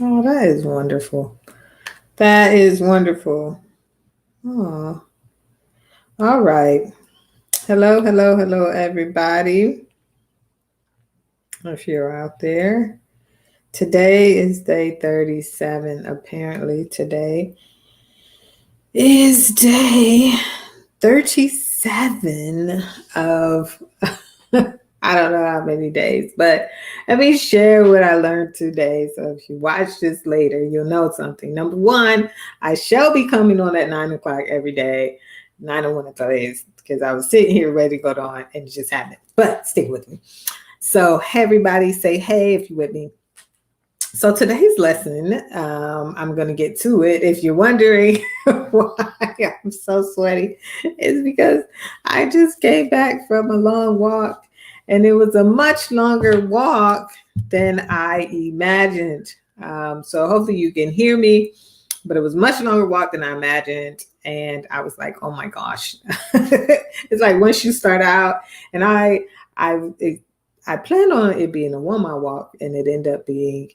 Oh, that is wonderful. That is wonderful. Oh, all right. Hello, hello, hello, everybody. If you're out there, today is day 37. Apparently, today is day 37 of I don't know how many days, but let me share what I learned today. So if you watch this later, you'll know something. Number one, I shall be coming on at 9 o'clock every day. 9:01 days because I was sitting here ready to go on and it just happened. But stick with me. So everybody say hey if you're with me. So today's lesson, I'm going to get to it. If you're wondering why I'm so sweaty, it's because I just came back from a long walk and it was a much longer walk than I imagined. So hopefully you can hear me, but it was much longer walk than I imagined. And I was like, oh my gosh. It's like once you start out, and I planned on it being a 1 mile walk, and it ended up being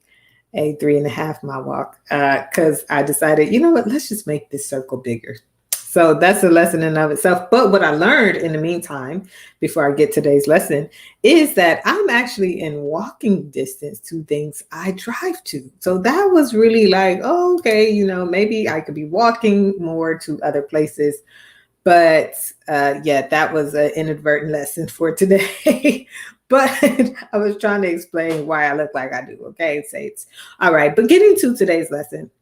a 3.5 mile walk because I decided, you know what, let's just make this circle bigger. So that's a lesson in of itself. But what I learned in the meantime, before I get today's lesson, is that I'm actually in walking distance to things I drive to. So that was really like, oh, okay, maybe I could be walking more to other places. But yeah, that was an inadvertent lesson for today. But I was trying to explain why I look like I do. Okay, Saints. All right, but getting to today's lesson,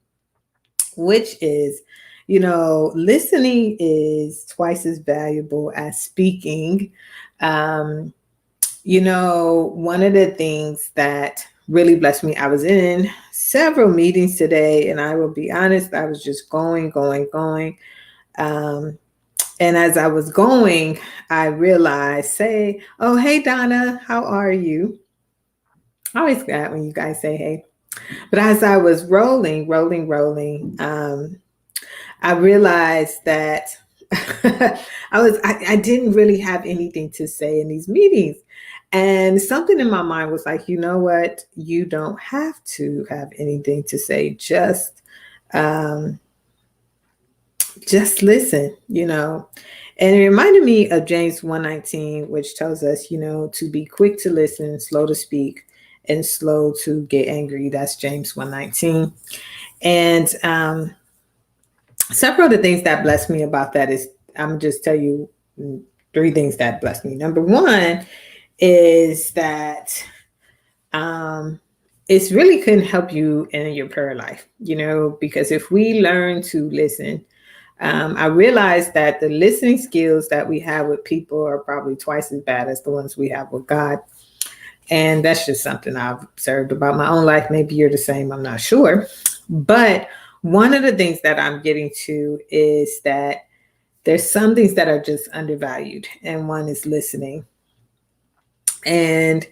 which is, listening is twice as valuable as speaking. Um, one of the things that really blessed me, I was in several meetings today, and I will be honest, I was just going, going, going. Um, and as I was going, I realized, oh, hey, Donna, how are you? I always glad when you guys say hey. But as I was rolling, rolling, rolling, I realized that I didn't really have anything to say in these meetings. And something in my mind was like, you know what? You don't have to have anything to say. Um, just listen. And it reminded me of James 1:19, which tells us, to be quick to listen, slow to speak, and slow to get angry. That's James 1:19. And several of the things that blessed me about that is, I'm just tell you three things that blessed me. Number one is that it's really couldn't help you in your prayer life, because if we learn to listen, I realized that the listening skills that we have with people are probably twice as bad as the ones we have with God. And that's just something I've observed about my own life. Maybe you're the same, I'm not sure. But one of the things that I'm getting to is that there's some things that are just undervalued, and one is listening. And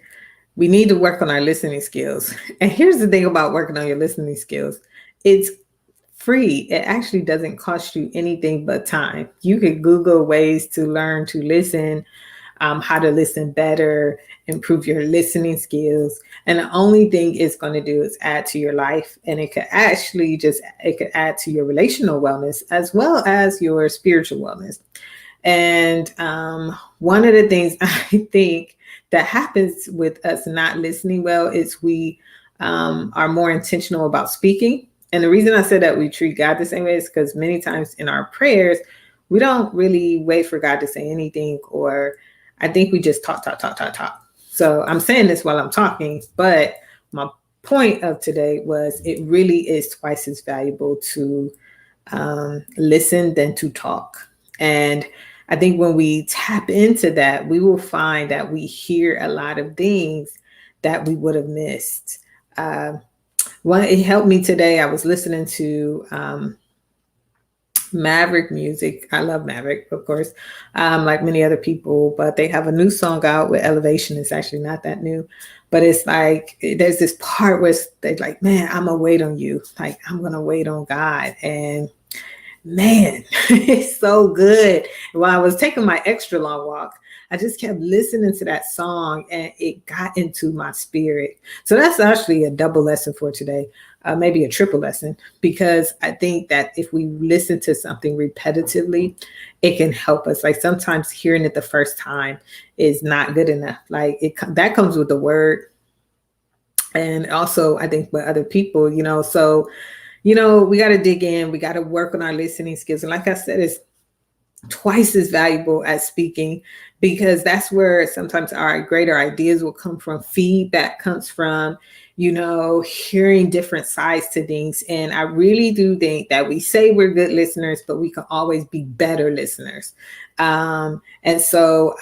we need to work on our listening skills. And here's the thing about working on your listening skills, it's free. It actually doesn't cost you anything but time. You could Google ways to learn to listen, how to listen better, improve your listening skills. And the only thing it's going to do is add to your life. And it could add to your relational wellness as well as your spiritual wellness. And one of the things I think that happens with us not listening well is we are more intentional about speaking. And the reason I said that we treat God the same way is because many times in our prayers, we don't really wait for God to say anything, or I think we just talk, talk, talk, talk, talk. So I'm saying this while I'm talking, but my point of today was it really is twice as valuable to listen than to talk. And I think when we tap into that, we will find that we hear a lot of things that we would have missed. It helped me today. I was listening to Maverick music. I love Maverick, of course, like many other people, but they have a new song out with Elevation. It's actually not that new, but it's like there's this part where they're like, man, I'm gonna wait on you. Like, I'm gonna wait on God. And man, it's so good. While I was taking my extra long walk, I just kept listening to that song and it got into my spirit. So that's actually a double lesson for today, maybe a triple lesson, because I think that if we listen to something repetitively, it can help us. Like sometimes hearing it the first time is not good enough. Like that comes with the word. And also, I think with other people, so we got to dig in. We got to work on our listening skills. And like I said, it's twice as valuable as speaking, because that's where sometimes our greater ideas will come from. Feedback comes from, hearing different sides to things. And I really do think that we say we're good listeners, but we can always be better listeners. And so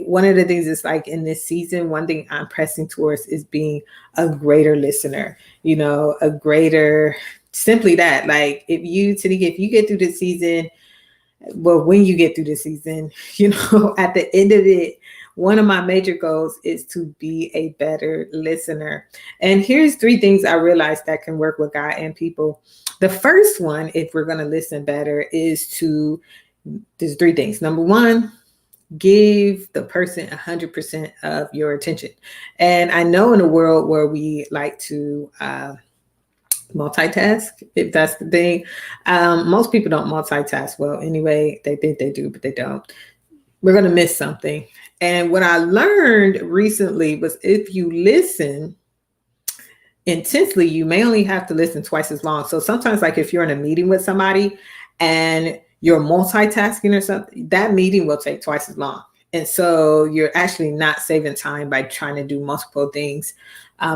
one of the things is like in this season, one thing I'm pressing towards is being a greater listener, a greater, simply that. Like if you get through the season, well, when you get through the season, at the end of it, one of my major goals is to be a better listener. And here's 3 things I realized that can work with God and people. The first one, if we're going to listen better, there's 3 things. Number 1, give the person 100% of your attention. And I know in a world where we like to, multitask, if that's the thing. Most people don't multitask well anyway. They think they do, but they don't. We're going to miss something. And what I learned recently was if you listen intensely, you may only have to listen twice as long. So sometimes, like if you're in a meeting with somebody and you're multitasking or something, that meeting will take twice as long. And so you're actually not saving time by trying to do multiple things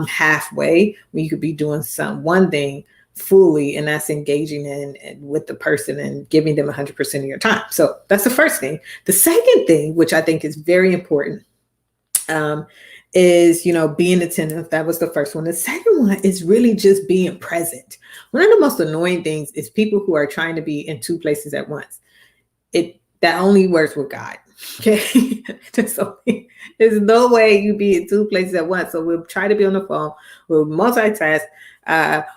halfway, when you could be doing one thing fully, and that's engaging in with the person and giving them 100% of your time. So that's the first thing. The second thing, which I think is very important, is, being attentive. That was the first one. The second one is really just being present. One of the most annoying things is people who are trying to be in 2 places at once. That only works with God. Okay. There's no way you be in 2 places at once. So we'll try to be on the phone. We'll multitask.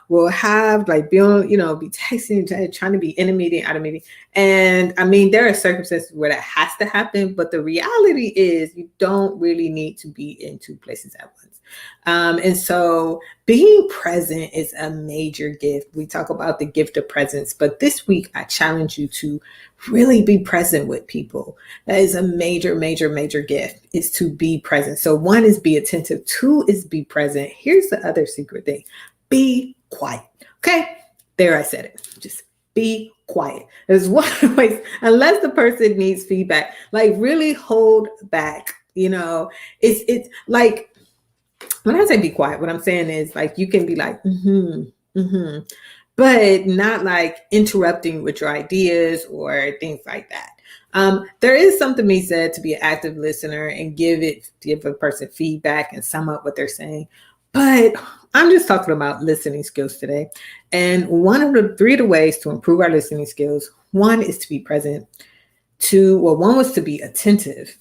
We'll have be on, be texting, trying to be in a meeting, out of meeting. And I mean, there are circumstances where that has to happen, but the reality is you don't really need to be in 2 places at once. And so being present is a major gift. We talk about the gift of presence, but this week I challenge you to really be present with people. That is a major, major, major gift, is to be present. So 1 is be attentive. 2 is be present. Here's the other secret thing. Be quiet. Okay. There, I said it. Just be quiet. There's one way, unless the person needs feedback, like really hold back. It's like, when I say be quiet, what I'm saying is like, you can be like, but not like interrupting with your ideas or things like that. There is something to be said to be an active listener and give a person feedback and sum up what they're saying. But I'm just talking about listening skills today. And one of the 3 ways to improve our listening skills, 1 is to be present. 1 was to be attentive.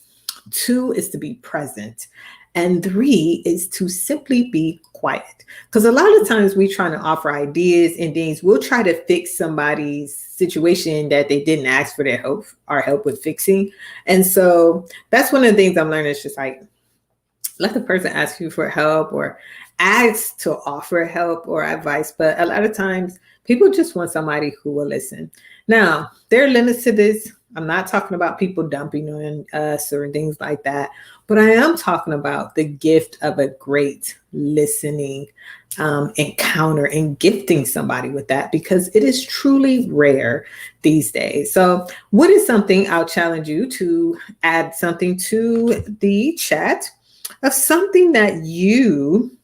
2 is to be present. And 3 is to simply be quiet. Because a lot of times we try to offer ideas and things. We'll try to fix somebody's situation that they didn't ask for our help with fixing. And so that's one of the things I'm learning. It's just like, let the person ask you for help or ask to offer help or advice. But a lot of times people just want somebody who will listen. Now, there are limits to this. I'm not talking about people dumping on us or things like that, but I am talking about the gift of a great listening encounter and gifting somebody with that, because it is truly rare these days. So what is something, I'll challenge you to add something to the chat of something that you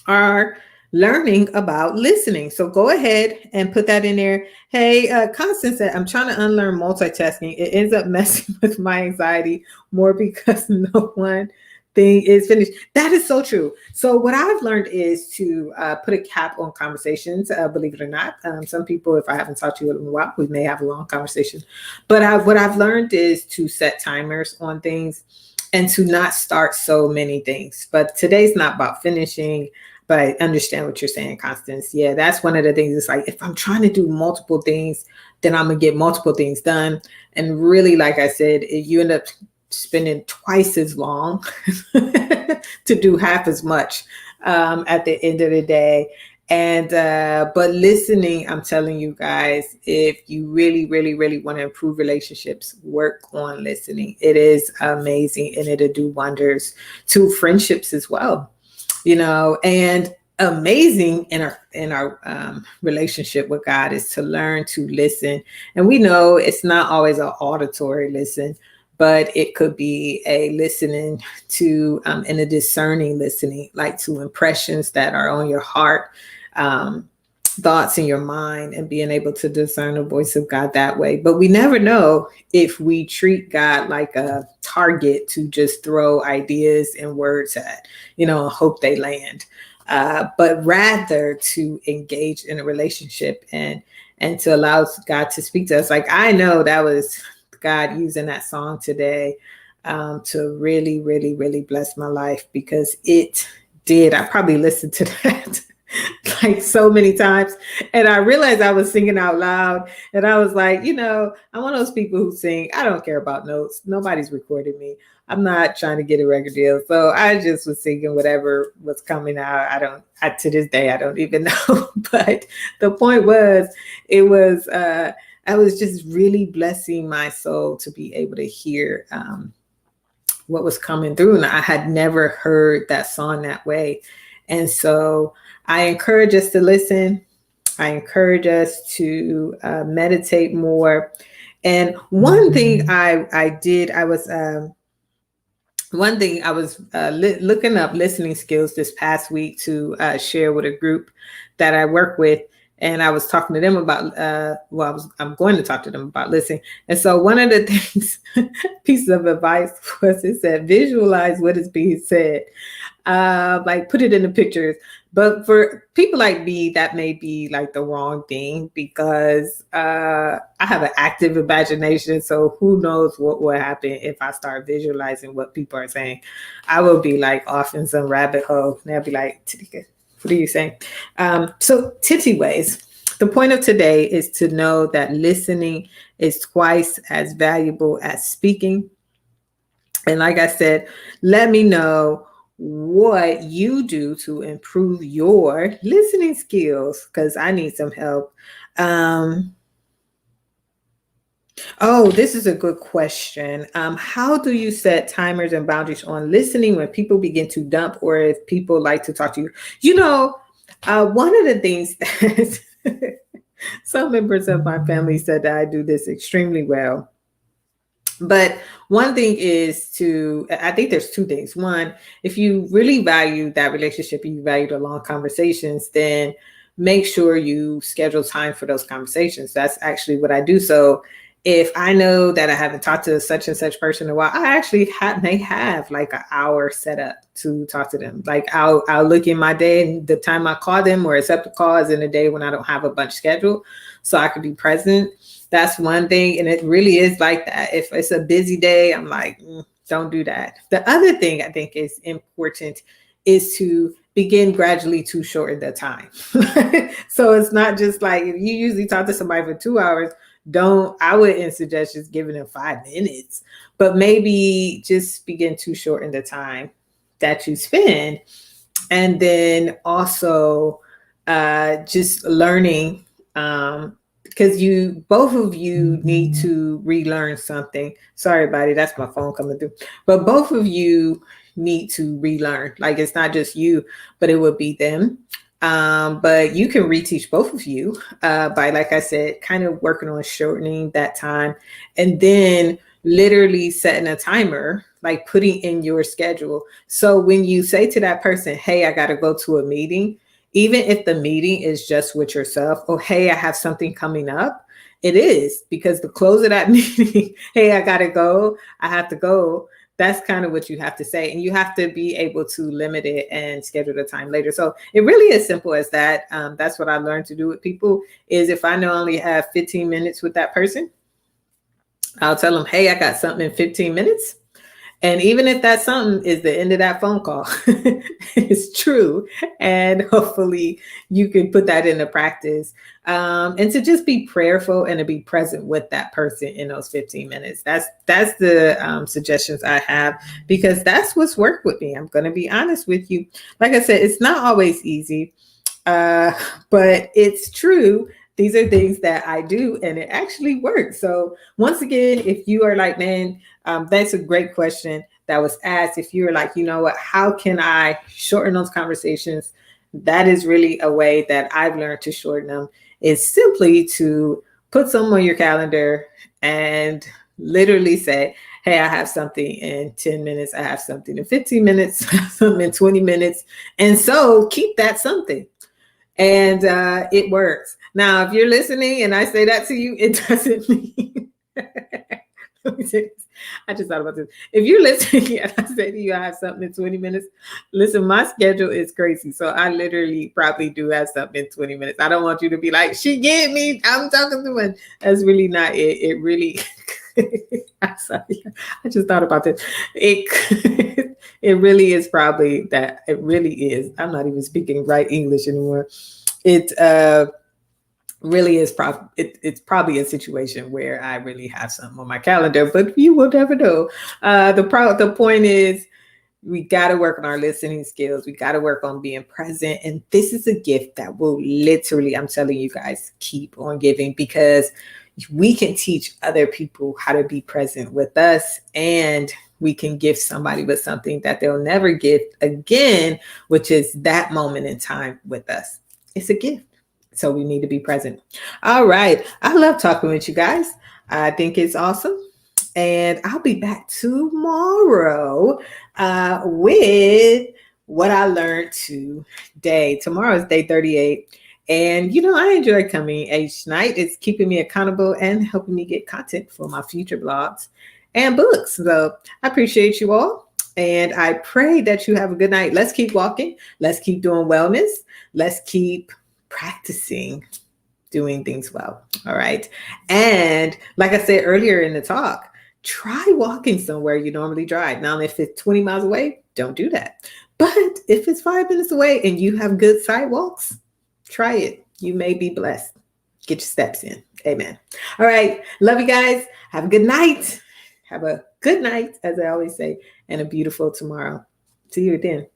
are learning about listening. So go ahead and put that in there. Hey, Constance said, I'm trying to unlearn multitasking. It ends up messing with my anxiety more because no one thing is finished. That is so true. So what I've learned is to put a cap on conversations, believe it or not. Some people, if I haven't talked to you in a while, we may have a long conversation. But what I've learned is to set timers on things and to not start so many things. But today's not about finishing. But I understand what you're saying, Constance. Yeah, that's one of the things. It's like if I'm trying to do multiple things, then I'm gonna get multiple things done. And really, like I said, you end up spending twice as long to do half as much at the end of the day. And but listening, I'm telling you guys, if you really, really, really want to improve relationships, work on listening. It is amazing, and it'll do wonders to friendships as well. And amazing in our relationship with God is to learn to listen. And we know it's not always an auditory listen, but it could be a listening to and a discerning listening, like to impressions that are on your heart, thoughts in your mind, and being able to discern the voice of God that way. But we never know if we treat God like a target to just throw ideas and words at, and hope they land. But rather to engage in a relationship and to allow God to speak to us. Like, I know that was God using that song today to really, really, really bless my life, because it did. I probably listened to that like so many times, and I realized I was singing out loud, and I was like, I'm one of those people who sing. I don't care about notes. Nobody's recording me. I'm not trying to get a record deal. So I just was singing whatever was coming out. To this day, I don't even know. But the point was, I was just really blessing my soul to be able to hear what was coming through. And I had never heard that song that way. And so I encourage us to listen. I encourage us to meditate more. And one thing I did, I was looking up listening skills this past week to share with a group that I work with. And I was talking to them about, I'm going to talk to them about listening. And so one of the things, pieces of advice was, it said, visualize what is being said. Like, put it in the pictures. But for people like me, that may be like the wrong thing, because I have an active imagination. So who knows what will happen if I start visualizing what people are saying. I will be like off in some rabbit hole. And they'll be like, what are you saying? So titty ways. The point of today is to know that listening is twice as valuable as speaking. And like I said, let me know what you do to improve your listening skills, because I need some help. This is a good question. How do you set timers and boundaries on listening when people begin to dump, or if people like to talk to you? One of the things that some members of my family said that I do this extremely well. But one thing is I think there's two things. One, if you really value that relationship, you value the long conversations, then make sure you schedule time for those conversations. That's actually what I do. So if I know that I haven't talked to such and such person in a while, I actually may have like an hour set up to talk to them. Like, I'll look in my day, and the time I call them or accept the call is in a day when I don't have a bunch scheduled, so I could be present. That's one thing. And it really is like that. If it's a busy day, I'm like, don't do that. The other thing I think is important is to begin gradually to shorten the time. So it's not just like, if you usually talk to somebody for 2 hours, I wouldn't suggest just giving them 5 minutes, but maybe just begin to shorten the time that you spend. And then also just learning, because both of you need to relearn something. Sorry, buddy, that's my phone coming through. But both of you need to relearn. Like, it's not just you, but it would be them. But you can reteach both of you by, like I said, kind of working on shortening that time, and then literally setting a timer, like putting in your schedule. So when you say to that person, hey, I got to go to a meeting, even if the meeting is just with yourself, oh, hey, I have something coming up. It is, because the close of that meeting, hey, I got to go, I have to go. That's kind of what you have to say. And you have to be able to limit it and schedule the time later. So it really is simple as that. That's what I learned to do with people, is if I know I only have 15 minutes with that person, I'll tell them, hey, I got something in 15 minutes. And even if that something is the end of that phone call, it's true. And hopefully you can put that into practice. And to just be prayerful and to be present with that person in those 15 minutes. That's the suggestions I have, because that's what's worked with me. I'm going to be honest with you. Like I said, it's not always easy, but it's true. These are things that I do and it actually works. So once again, if you are like, man, that's a great question that was asked. If you're like, you know what, how can I shorten those conversations? That is really a way that I've learned to shorten them, is simply to put something on your calendar and literally say, hey, I have something in 10 minutes. I have something in 15 minutes, something in 20 minutes. And so keep that something. And it works. Now, if you're listening and I say that to you, it doesn't mean. Let me say this. I just thought about this. If you're listening and I say to you, I have something in 20 minutes, listen, my schedule is crazy. So I literally probably do have something in 20 minutes. I don't want you to be like, she get me, I'm talking to one. That's really not it. It really, I'm sorry. I just thought about this. It really is probably that. It really is. I'm not even speaking right English anymore. It really is it's probably a situation where I really have something on my calendar, but you will never know. The point is, we got to work on our listening skills. We got to work on being present. And this is a gift that will literally, I'm telling you guys, keep on giving, because we can teach other people how to be present with us, and we can gift somebody with something that they'll never get again, which is that moment in time with us. It's a gift. So we need to be present. All right. I love talking with you guys. I think it's awesome. And I'll be back tomorrow with what I learned today. Tomorrow is day 38. And, I enjoy coming each night. It's keeping me accountable and helping me get content for my future blogs and books. So I appreciate you all. And I pray that you have a good night. Let's keep walking. Let's keep doing wellness. Let's keep practicing doing things well. All right. And like I said earlier in the talk, try walking somewhere you normally drive. Now, if it's 20 miles away, don't do that. But if it's 5 minutes away and you have good sidewalks, try it. You may be blessed. Get your steps in. Amen. All right. Love you guys. Have a good night. Have a good night, as I always say, and a beautiful tomorrow. See you then.